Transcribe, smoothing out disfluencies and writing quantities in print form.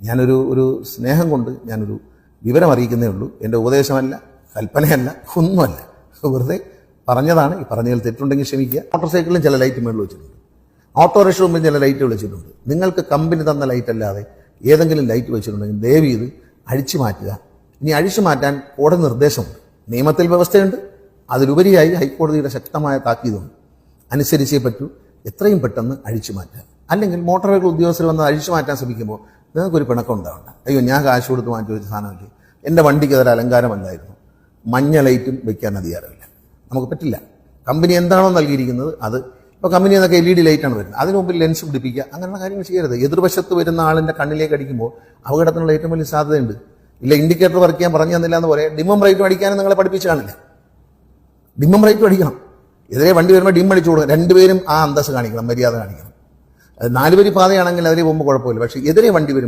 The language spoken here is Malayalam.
ഞാനൊരു സ്നേഹം കൊണ്ട് ഞാനൊരു വിവരം അറിയിക്കുന്നേ ഉള്ളൂ. എൻ്റെ ഉപദേശമല്ല, കൽപ്പനയല്ല, ഒന്നുമല്ല. വെറുതെ പറഞ്ഞതാണ്. ഈ പറഞ്ഞതിൽ തെറ്റുണ്ടെങ്കിൽ ക്ഷമിക്കുക. മോട്ടോർ സൈക്കിളിലും ചില ലൈറ്റ് മുകളിൽ വെച്ചിട്ടുണ്ട്, ഓട്ടോറിക്ഷ മുമ്പിൽ ചില ലൈറ്റ് വെച്ചിട്ടുണ്ട്. നിങ്ങൾക്ക് കമ്പനി തന്ന ലൈറ്റ് അല്ലാതെ ഏതെങ്കിലും ലൈറ്റ് വെച്ചിട്ടുണ്ടെങ്കിൽ ദയവ് ചെയ്ത് അഴിച്ചു മാറ്റുക. ഇനി അഴിച്ചു മാറ്റാൻ കോടതി നിർദ്ദേശമുണ്ട്, നിയമത്തിൽ വ്യവസ്ഥയുണ്ട്. അതിലുപരിയായി ഹൈക്കോടതിയുടെ ശക്തമായ താക്കീതുണ്ട്. അനുസരിച്ചേ പറ്റൂ. എത്രയും പെട്ടെന്ന് അഴിച്ചു മാറ്റുക. അല്ലെങ്കിൽ മോട്ടോർ വെഹിക്കിൾ ഉദ്യോഗസ്ഥർ വന്ന് അഴിച്ചു മാറ്റാൻ ശ്രമിക്കുമ്പോൾ നിങ്ങൾക്കൊരു പിണക്കം ഉണ്ടാവണ്ട. അയ്യോ, ഞാൻ കാശ് കൊടുത്ത് മാറ്റി വെച്ച സാധനമല്ലേ, എൻ്റെ വണ്ടിക്ക് അതൊരു അലങ്കാരമല്ലായിരുന്നു, മഞ്ഞ ലൈറ്റും വെക്കാൻ അധികാരമില്ല, നമുക്ക് പറ്റില്ല. കമ്പനി എന്താണോ നൽകിയിരിക്കുന്നത് അത്. ഇപ്പോൾ കമ്പനി എന്നൊക്കെ LED ലൈറ്റാണ് വരുന്നത്, അതിന് മുമ്പിൽ ലെൻസ് പിടിപ്പിക്കുക, അങ്ങനെയുള്ള കാര്യങ്ങൾ ചെയ്യരുത്. എതിർവശത്ത് വരുന്ന ആളിൻ്റെ കണ്ണിലേക്ക് അടിക്കുമ്പോൾ അപകടത്തിനുള്ള ഏറ്റവും വലിയ സാധ്യതയുണ്ട്. ഇല്ല, ഇൻഡിക്കേറ്റർ വർക്ക് ചെയ്യാൻ പറഞ്ഞു തന്നില്ല എന്ന് പറയാം. ഡിമ്മും ബ്രൈറ്റും അടിക്കാനും നിങ്ങളെ പഠിപ്പിച്ച് കാണില്ല. ഡിമ്മും ബ്രൈറ്റും അടിക്കണം. എതിരെ വണ്ടി വരുമ്പോൾ ഡിം അടിച്ചു കൊടുക്കണം. രണ്ടുപേരും ആ അന്തസ്സ് കാണിക്കണം, മര്യാദ കാണിക്കണം. 4 വരി പാതയാണെങ്കിൽ അതിലെ പോകുമ്പോൾ കുഴപ്പമില്ല. പക്ഷേ എതിരെ വണ്ടി വരും